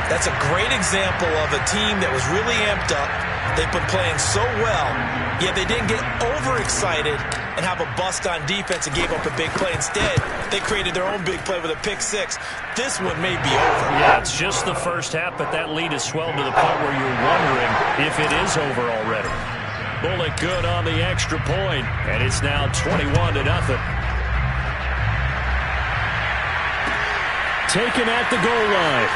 That's a great example of a team that was really amped up. They've been playing so well, yet they didn't get overexcited and have a bust on defense and gave up a big play. Instead, they created their own big play with a pick six. This one may be over. Yeah, it's just the first half, but that lead has swelled to the point where you're wondering if it is over already. Bullock good on the extra point, and it's now 21-0. Taken at the goal line.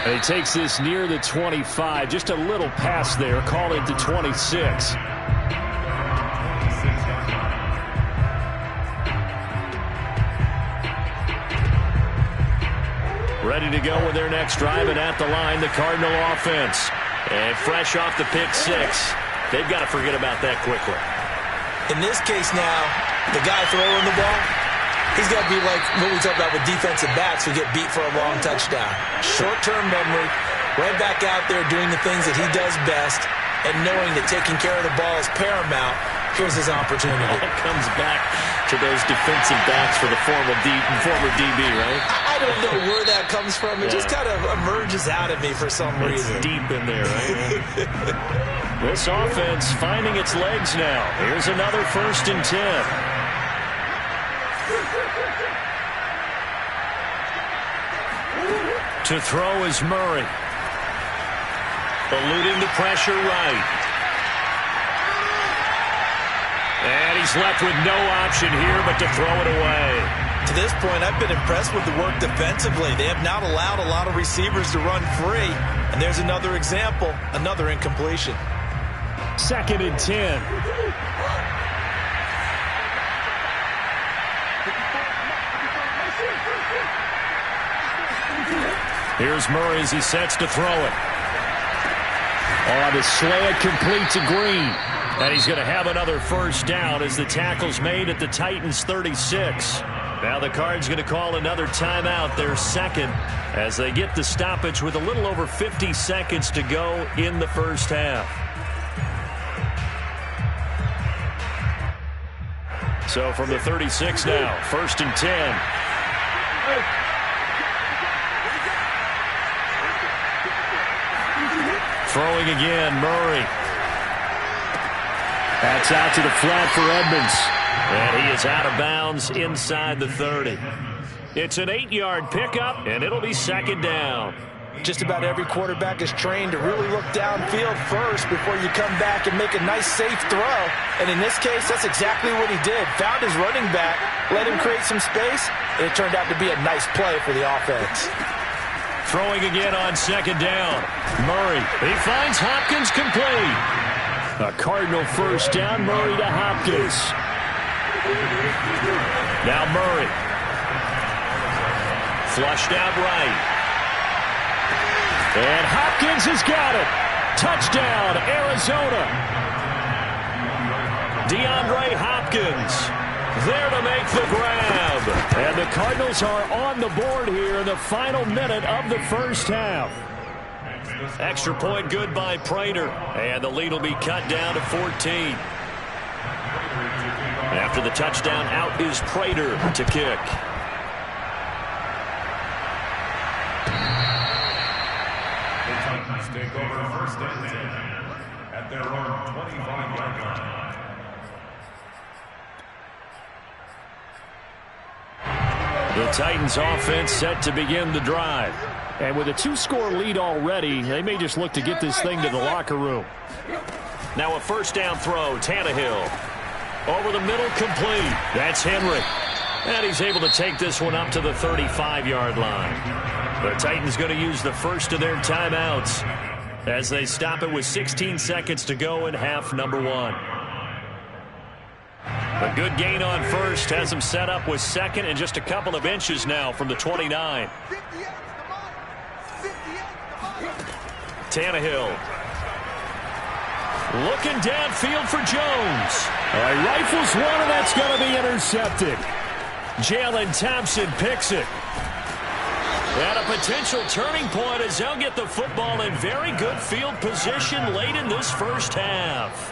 And he takes this near the 25. Just a little pass there. Call it to 26. Ready to go with their next drive, and at the line, the Cardinal offense. And fresh off the pick six, they've got to forget about that quickly. In this case now, the guy throwing the ball, he's got to be like what we talked about with defensive backs who get beat for a long touchdown. Short-term memory, right back out there doing the things that he does best, and knowing that taking care of the ball is paramount. Here's his opportunity. It comes back to those defensive backs for the former DB, right? I don't know where that comes from. It just kind of emerges out of me for some reason. It's deep in there, right? This offense finding its legs now. Here's another 1st and 10. To throw is Murray. Eluding the pressure right. And he's left with no option here but to throw it away. To this point, I've been impressed with the work defensively. They have not allowed a lot of receivers to run free. And there's another example, another incompletion. 2nd and 10. Here's Murray as he sets to throw it. On the slant, complete to Green. And he's going to have another 1st down as the tackle's made at the Titans' 36. Now the Cards going to call another timeout, their 2nd, as they get the stoppage with a little over 50 seconds to go in the 1st half. So from the 36 now, 1st and 10. Throwing again, Murray. That's out to the flat for Edmonds. And he is out of bounds inside the 30. It's an 8-yard pickup, and it'll be 2nd down. Just about every quarterback is trained to really look downfield first before you come back and make a nice, safe throw. And in this case, that's exactly what he did. Found his running back, let him create some space, and it turned out to be a nice play for the offense. Throwing again on 2nd down. Murray, he finds Hopkins complete. A Cardinal 1st down, Murray to Hopkins. Now Murray. Flushed out right. And Hopkins has got it. Touchdown, Arizona. DeAndre Hopkins there to make the grab. And the Cardinals are on the board here in the final minute of the 1st half. Extra point good by Prater. And the lead will be cut down to 14. After the touchdown, out is Prater to kick. The Titans take over 1st and 10 at their own 25-yard line. The Titans offense set to begin the drive. And with a 2-score lead already, they may just look to get this thing to the locker room. Now a 1st down throw, Tannehill. Over the middle, complete. That's Henry. And he's able to take this one up to the 35-yard line. The Titans going to use the first of their timeouts as they stop it with 16 seconds to go in half number 1. A good gain on 1st has him set up with 2nd and just a couple of inches now from the 29. Tannehill. Looking downfield for Jones. Rifles one, and that's going to be intercepted. Jalen Thompson picks it. And a potential turning point as they'll get the football in very good field position late in this 1st half.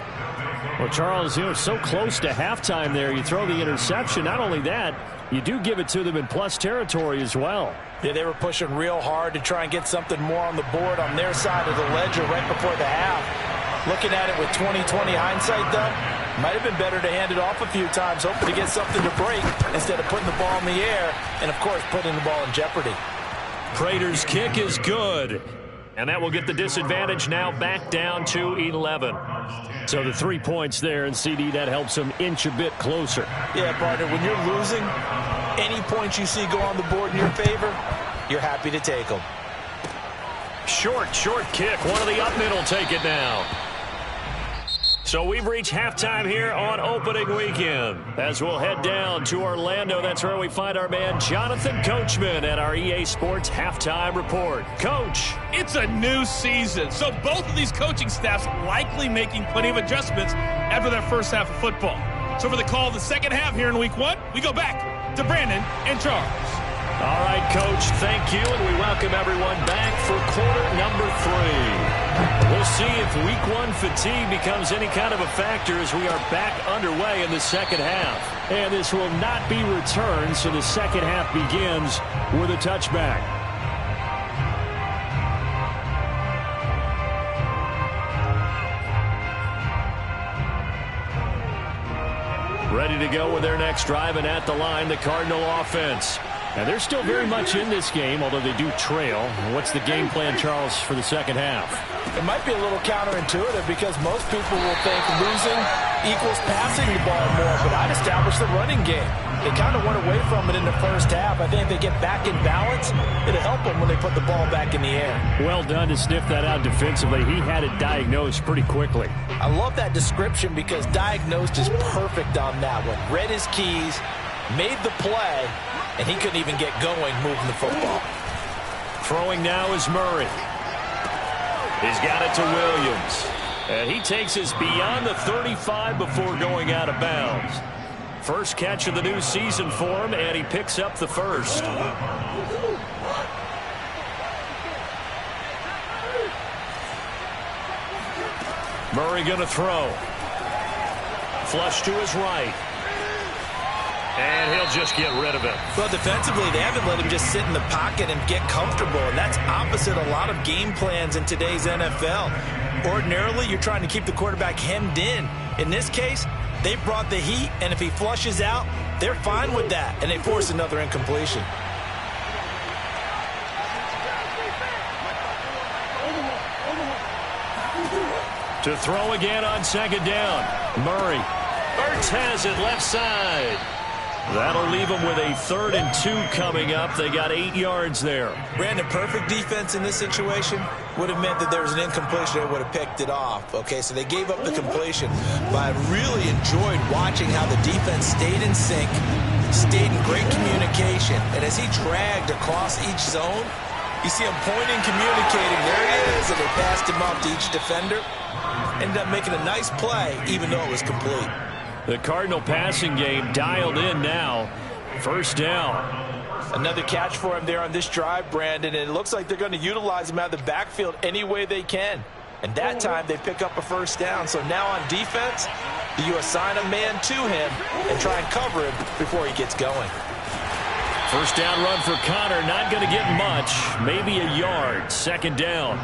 Well, Charles, so close to halftime there. You throw the interception. Not only that, you do give it to them in plus territory as well. Yeah, they were pushing real hard to try and get something more on the board on their side of the ledger right before the half. Looking at it with 20/20 hindsight, though, might have been better to hand it off a few times, hoping to get something to break instead of putting the ball in the air and, of course, putting the ball in jeopardy. Prater's kick is good. And that will get the disadvantage now back down to 11. So the 3 points there, and CD, that helps them inch a bit closer. Yeah, partner, when you're losing, any points you see go on the board in your favor, you're happy to take them. Short kick. One of the up mid will take it now. So we've reached halftime here on opening weekend. As we'll head down to Orlando, that's where we find our man Jonathan Coachman at our EA Sports Halftime Report. Coach. It's a new season, so both of these coaching staffs likely making plenty of adjustments after their first half of football. So for the call of the second half here in Week 1, we go back to Brandon and Charles. All right, Coach, thank you, and we welcome everyone back for quarter number 3. We'll see if Week 1 fatigue becomes any kind of a factor as we are back underway in the second half. And this will not be returned, so the second half begins with a touchback. Ready to go with their next drive, and at the line, the Cardinal offense. And they're still very much in this game, although they do trail. What's the game plan, Charles, for the second half? It might be a little counterintuitive because most people will think losing equals passing the ball more, but I'd establish the running game. They kind of went away from it in the first half. I think if they get back in balance, it'll help them when they put the ball back in the air. Well done to sniff that out defensively. He had it diagnosed pretty quickly. I love that description because diagnosed is perfect on that one. Read his keys, made the play, and he couldn't even get going moving the football. Throwing now is Murray. He's got it to Williams. And he takes us beyond the 35 before going out of bounds. First catch of the new season for him, and he picks up the first. Murray going to throw. Flush to his right. And he'll just get rid of it. Well, defensively, they haven't let him just sit in the pocket and get comfortable, and that's opposite a lot of game plans in today's NFL. Ordinarily, you're trying to keep the quarterback hemmed in. In this case, they brought the heat, and if he flushes out, they're fine with that, and they force another incompletion. To throw again on second down. Murray. Ertz has it left side. That'll leave them with a 3rd and 2 coming up. They got 8 yards there. Brandon, perfect defense in this situation would have meant that there was an incompletion. They would have picked it off. Okay, so they gave up the completion. But I really enjoyed watching how the defense stayed in sync, stayed in great communication. And as he dragged across each zone, you see him pointing, communicating. There he is, and they passed him off to each defender. Ended up making a nice play, even though it was complete. The Cardinal passing game dialed in now. First down. Another catch for him there on this drive, Brandon, and it looks like they're going to utilize him out of the backfield any way they can. And that time they pick up a first down. So now on defense, do you assign a man to him and try and cover him before he gets going? First down run for Connor, not going to get much, maybe a yard. Second down.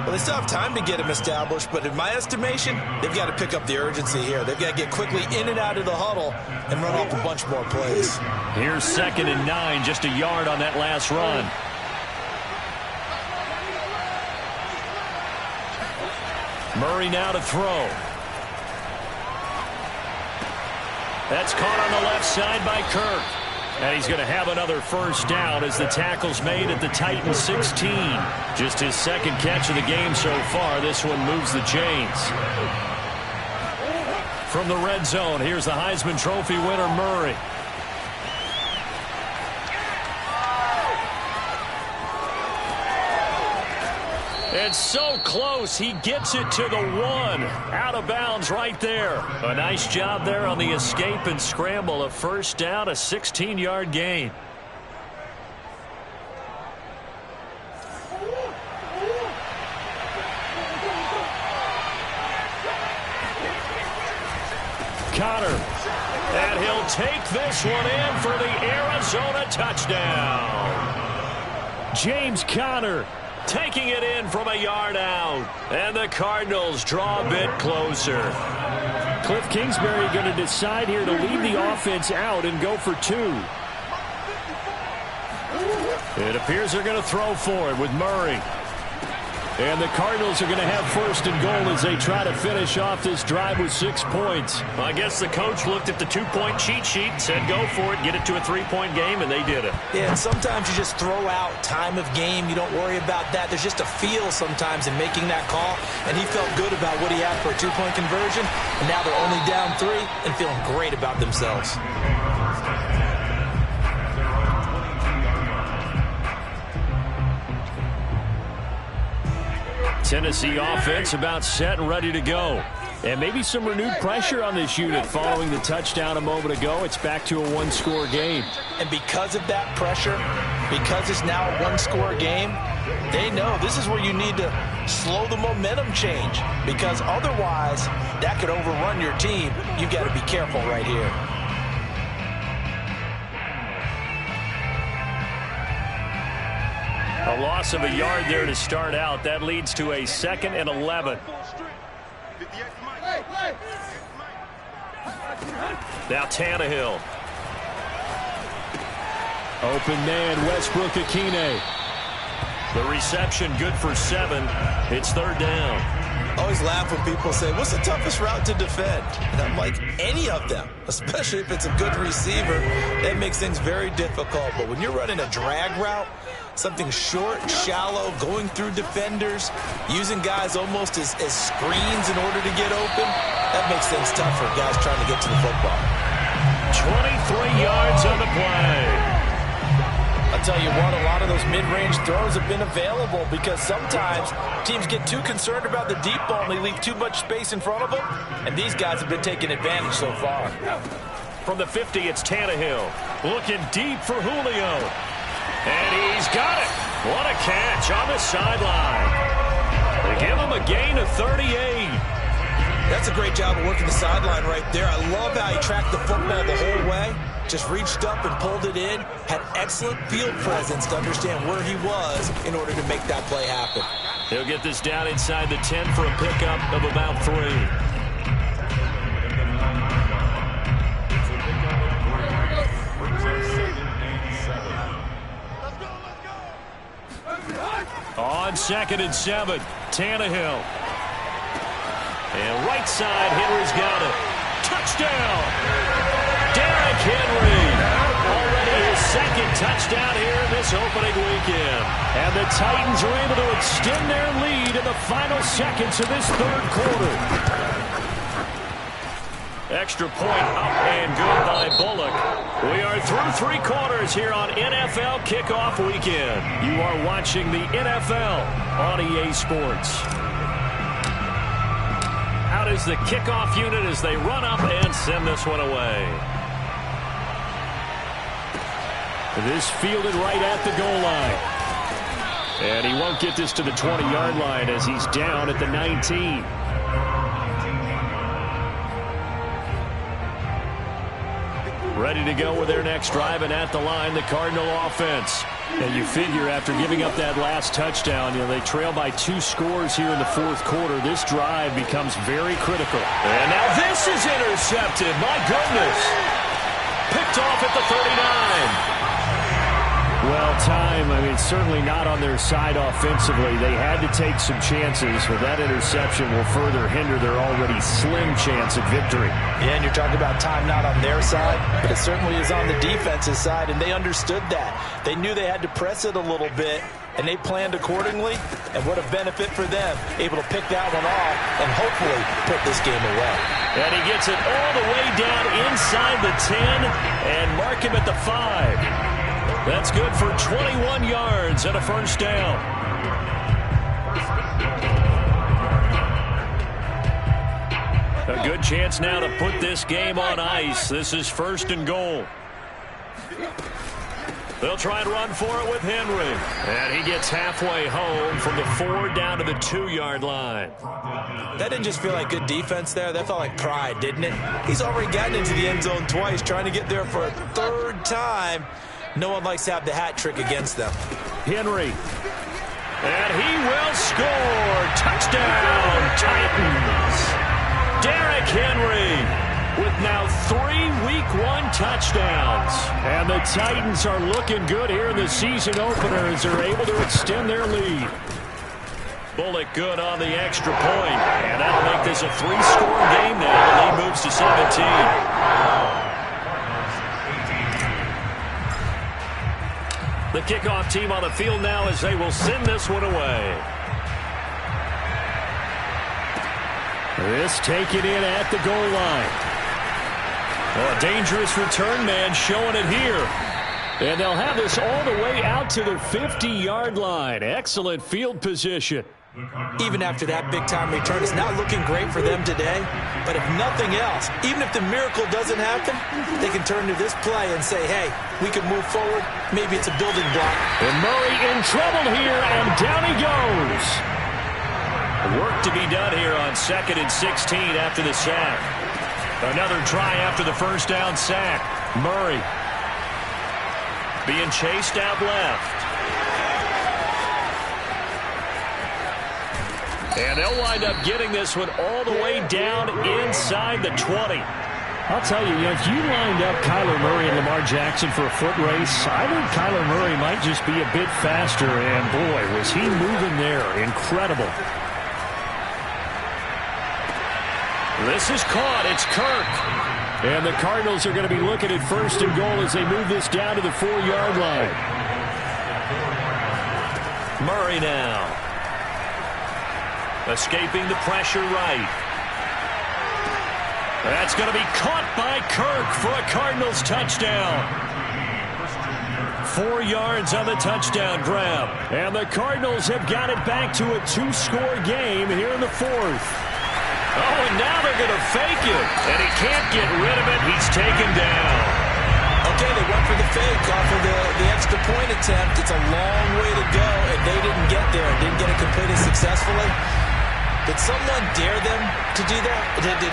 Well, they still have time to get him established, but in my estimation, they've got to pick up the urgency here. They've got to get quickly in and out of the huddle and run off a bunch more plays. Here's 2nd and 9, just a yard on that last run. Murray now to throw. That's caught on the left side by Kirk. And he's going to have another first down as the tackle's made at the Titans 16. Just his 2nd catch of the game so far. This one moves the chains. From the red zone, here's the Heisman Trophy winner, Murray. It's so close. He gets it to the 1. Out of bounds right there. A nice job there on the escape and scramble. A first down, a 16-yard gain. Connor. And he'll take this one in for the Arizona Arizona touchdown. James Conner taking it in from a yard out. And the Cardinals draw a bit closer. Cliff Kingsbury going to decide here to leave the offense out and go for 2. It appears they're going to throw for it with Murray. And the Cardinals are going to have first and goal as they try to finish off this drive with 6 points. Well, I guess the coach looked at the 2-point cheat sheet and said go for it, get it to a 3-point game, and they did it. Yeah, and sometimes you just throw out time of game. You don't worry about that. There's just a feel sometimes in making that call, and he felt good about what he had for a 2-point conversion, and now they're only down 3 and feeling great about themselves. Tennessee offense about set and ready to go. And maybe some renewed pressure on this unit following the touchdown a moment ago. It's back to a 1-score game. And because of that pressure, because it's now a 1-score game, they know this is where you need to slow the momentum change. Because otherwise, that could overrun your team. You've got to be careful right here. A loss of a yard there to start out. That leads to a 2nd and 11. Now Tannehill. Open man, Westbrook Akine. The reception good for 7. It's 3rd down. I always laugh when people say, what's the toughest route to defend? And I'm like, any of them, especially if it's a good receiver. That makes things very difficult. But when you're running a drag route, something short, shallow, going through defenders, using guys almost as screens in order to get open, that makes things tough for guys trying to get to the football. 23 yards on the play. I'll tell you what, a lot of those mid-range throws have been available because sometimes teams get too concerned about the deep ball and they leave too much space in front of them, and these guys have been taking advantage so far. From the 50, it's Tannehill. Looking deep for Julio. And he's got it. What a catch on the sideline. They give him a gain of 38. That's a great job of working the sideline right there. I love how he tracked the football the whole way. Just reached up and pulled it in. Had excellent field presence to understand where he was in order to make that play happen. He'll get this down inside the 10 for a pickup of about 3. On 2nd and 7, Tannehill. And right side, Henry's got it. Touchdown! Derrick Henry. Already his 2nd touchdown here in this opening weekend. And the Titans are able to extend their lead in the final seconds of this 3rd quarter. Extra point up and good by Bullock. We are through 3 quarters here on NFL Kickoff Weekend. You are watching the NFL on EA Sports. Out is the kickoff unit as they run up and send this one away. This fielded right at the goal line. And he won't get this to the 20-yard line as he's down at the 19. Ready to go with their next drive, and at the line, the Cardinal offense. And you figure after giving up that last touchdown, they trail by 2 scores here in the 4th quarter. This drive becomes very critical. And now this is intercepted. My goodness. Picked off at the 39. Well, time, certainly not on their side offensively. They had to take some chances, but that interception will further hinder their already slim chance at victory. Yeah, and you're talking about time not on their side, but it certainly is on the defensive side, and they understood that. They knew they had to press it a little bit, and they planned accordingly, and what a benefit for them, able to pick that one off and hopefully put this game away. And he gets it all the way down inside the 10 and mark him at the 5. That's good for 21 yards and a 1st down. A good chance now to put this game on ice. This is 1st and goal. They'll try and run for it with Henry. And he gets halfway home from the 4 down to the 2-yard line. That didn't just feel like good defense there. That felt like pride, didn't it? He's already gotten into the end zone twice, trying to get there for a 3rd time. No one likes to have the hat trick against them. Henry. And he will score. Touchdown, Titans. Derrick Henry with now 3 Week 1 touchdowns. And the Titans are looking good here in the season opener as they're able to extend their lead. Bullock good on the extra point. And that'll make this a 3-score game now. The lead moves to 17. The kickoff team on the field now as they will send this one away. This taken in at the goal line. Oh, a dangerous return man showing it here. And they'll have this all the way out to the 50-yard line. Excellent field position. Even after that big-time return, it's not looking great for them today. But if nothing else, even if the miracle doesn't happen, they can turn to this play and say, hey, we can move forward. Maybe it's a building block. And Murray in trouble here, and down he goes. Work to be done here on 2nd and 16 after the sack. Another try after the first down sack. Murray being chased out left. And they'll wind up getting this one all the way down inside the 20. I'll tell you, if you lined up Kyler Murray and Lamar Jackson for a foot race, I think Kyler Murray might just be a bit faster. And, boy, was he moving there. Incredible. This is caught. It's Kirk. And the Cardinals are going to be looking at 1st and goal as they move this down to the 4-yard line. Murray now. Escaping the pressure right. That's going to be caught by Kirk for a Cardinals touchdown. 4 yards on the touchdown grab. And the Cardinals have got it back to a 2-score game here in the 4th. Oh, and now they're going to fake it. And he can't get rid of it. He's taken down. Okay, they went for the fake off of the extra point attempt. It's a long way to go, and they didn't get there. Didn't get it completed successfully. Did someone dare them to do that?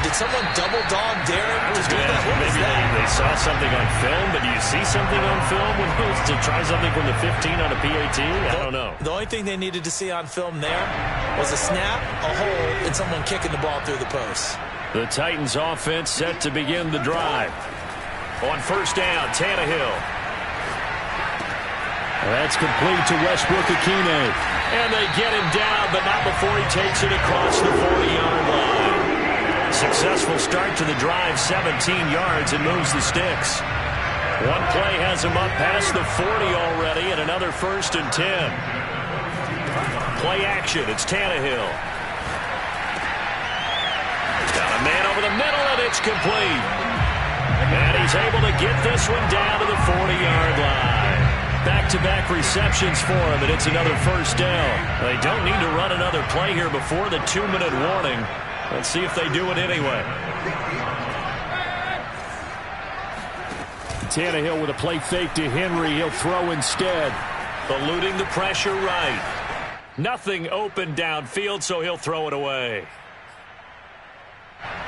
Did someone double dog dare them to do that? What was Maybe that? they saw something on film, but do you see something on film when it was to try something from the 15 on a PAT? I don't know. The only thing they needed to see on film there was a snap, a hold, and someone kicking the ball through the post. The Titans offense set to begin the drive. On 1st down, Tannehill. That's complete to Westbrook-Ikhine. And they get him down, but not before he takes it across the 40-yard line. Successful start to the drive, 17 yards, and moves the sticks. One play has him up past the 40 already, and another 1st and 10. Play action, it's Tannehill. Got a man over the middle, and it's complete. And he's able to get this one down to the 40-yard line. Back-to-back receptions for him, and it's another 1st down. They don't need to run another play here before the 2-minute warning. Let's see if they do it anyway. Tannehill with a play fake to Henry. He'll throw instead. Eluding the pressure right. Nothing open downfield, so he'll throw it away.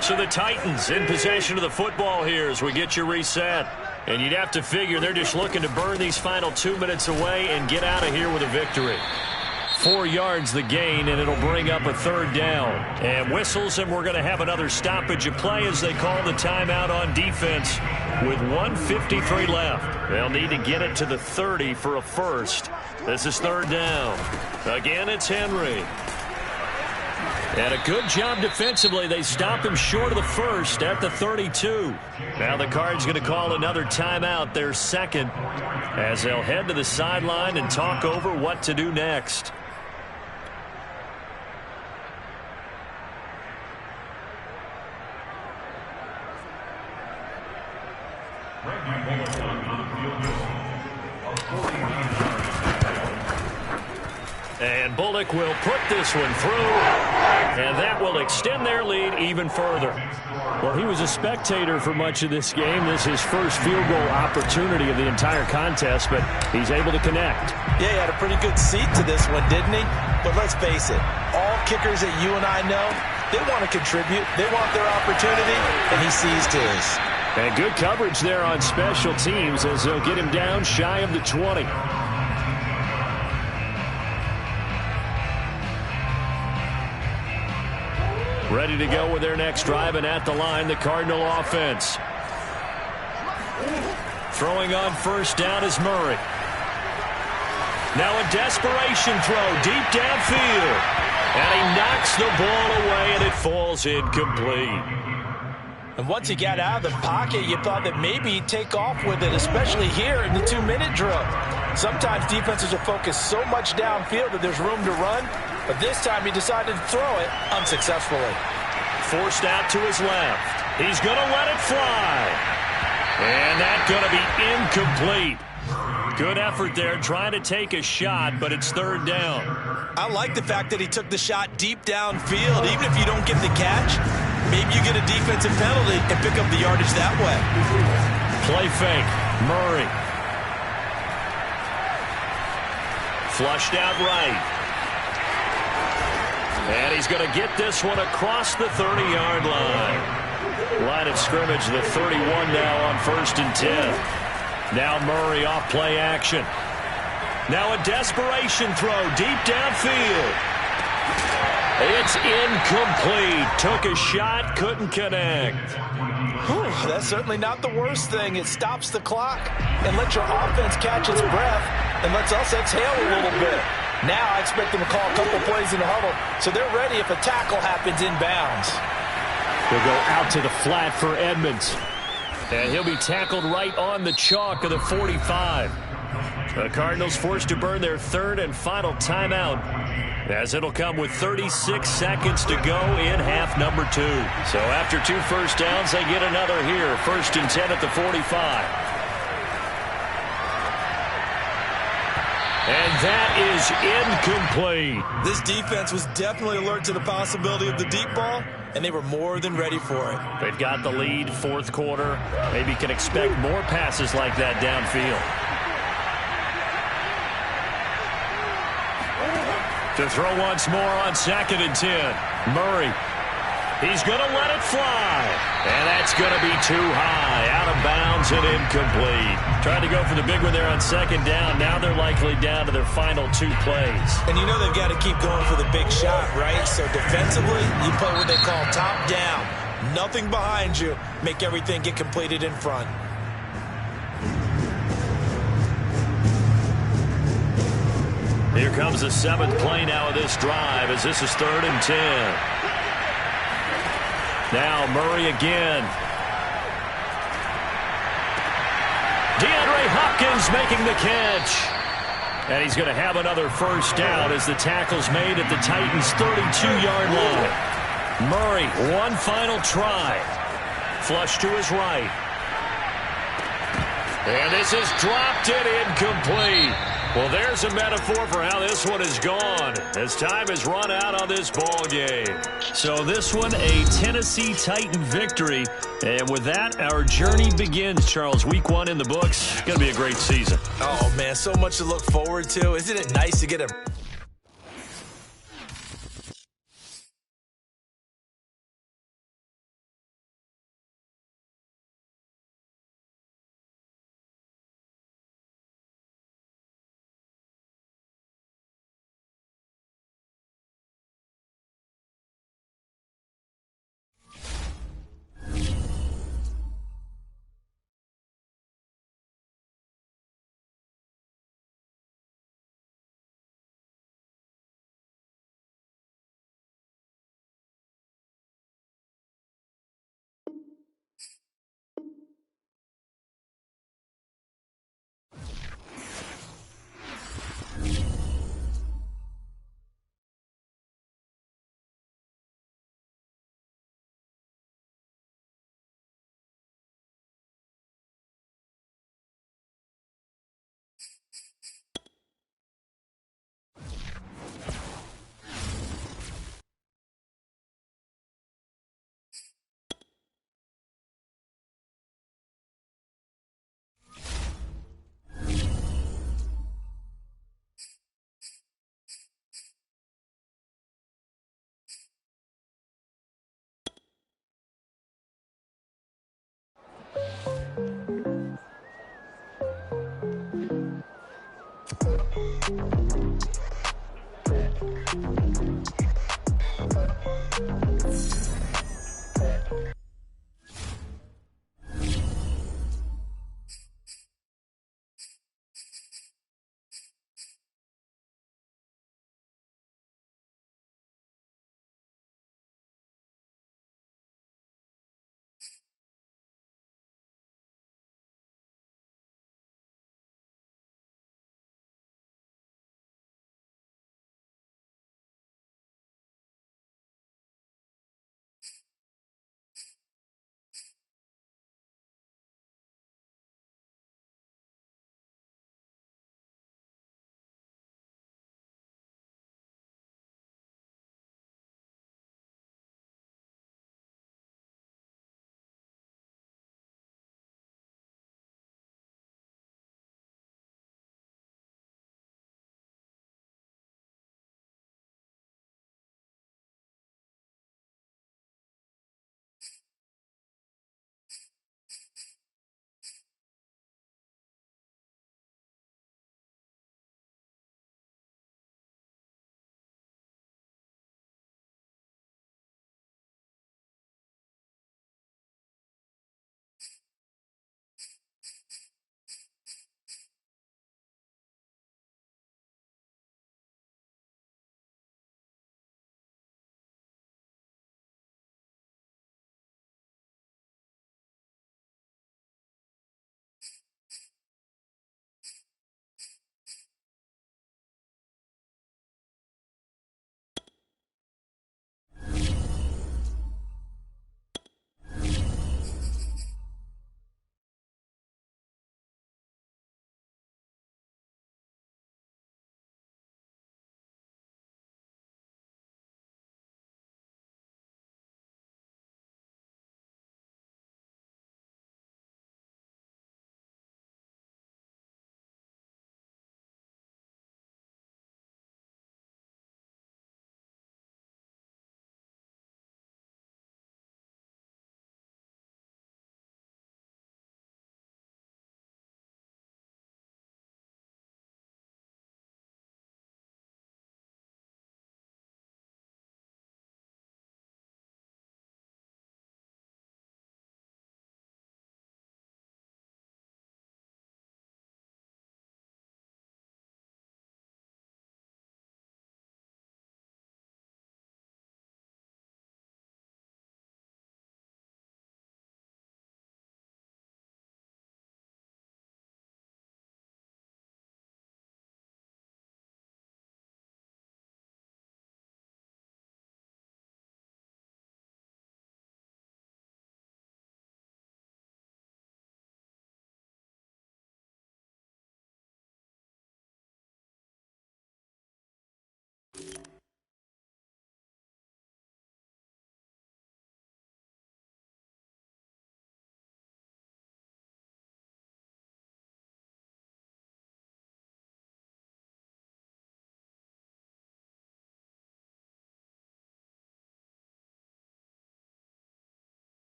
So the Titans in possession of the football here as we get you reset. And you'd have to figure they're just looking to burn these final 2 minutes away and get out of here with a victory. 4 yards the gain, and it'll bring up a 3rd down. And whistles, and we're going to have another stoppage of play as they call the timeout on defense with 1:53 left. They'll need to get it to the 30 for a first. This is 3rd down. Again, it's Henry. And a good job defensively. They stop him short of the first at the 32. Now the Cards going to call another timeout, their 2nd, as they'll head to the sideline and talk over what to do next. And Bullock will put this one through, and that will extend their lead even further. Well, he was a spectator for much of this game. This is his first field goal opportunity of the entire contest, but he's able to connect. Yeah, he had a pretty good seat to this one, didn't he? But let's face it, all kickers that you and I know, they want to contribute. They want their opportunity, and he seized his. And good coverage there on special teams as they'll get him down shy of the 20. Ready to go with their next drive, and at the line, the Cardinal offense. Throwing on first down is Murray. Now a desperation throw deep downfield. And he knocks the ball away, and it falls incomplete. And once he got out of the pocket, you thought that maybe he'd take off with it, especially here in the 2-minute drill. Sometimes defenses will focus so much downfield that there's room to run, but this time he decided to throw it unsuccessfully. Forced out to his left. He's going to let it fly. And that's going to be incomplete. Good effort there trying to take a shot, but it's third down. I like the fact that he took the shot deep downfield. Even if you don't get the catch, maybe you get a defensive penalty and pick up the yardage that way. Play fake. Murray. Flushed out right. And he's going to get this one across the 30-yard line. Line of scrimmage, the 31 now on 1st and 10. Now Murray off play action. Now a desperation throw deep downfield. It's incomplete. Took a shot, couldn't connect. Whew, that's certainly not the worst thing. It stops the clock and lets your offense catch its breath and lets us exhale a little bit. Now I expect them to call a couple plays in the huddle so they're ready if a tackle happens inbounds. They'll go out to the flat for Edmonds. And he'll be tackled right on the chalk of the 45. The Cardinals forced to burn their third and final timeout, as it'll come with 36 seconds to go in half number 2. So after 2 first downs, they get another here. 1st and 10 at the 45. And that is incomplete. This defense was definitely alert to the possibility of the deep ball, and they were more than ready for it. They've got the lead, 4th quarter. Maybe can expect more passes like that downfield. To throw once more on 2nd and 10. Murray. He's going to let it fly. And that's going to be too high. Out of bounds and incomplete. Tried to go for the big one there on 2nd down. Now they're likely down to their final 2 plays. And you know they've got to keep going for the big shot, right? So defensively, you play what they call top down. Nothing behind you. Make everything get completed in front. Here comes the 7th play now of this drive as this is 3rd and 10. Now Murray again. DeAndre Hopkins making the catch. And he's going to have another first down as the tackle's made at the Titans' 32-yard line. Murray, one final try. Flush to his right. And this is dropped and incomplete. Well, there's a metaphor for how this one is gone as time has run out on this ball game. So this one, a Tennessee Titan victory. And with that, our journey begins, Charles. Week 1 in the books. Going to be a great season. Oh, man, so much to look forward to. Isn't it nice to get a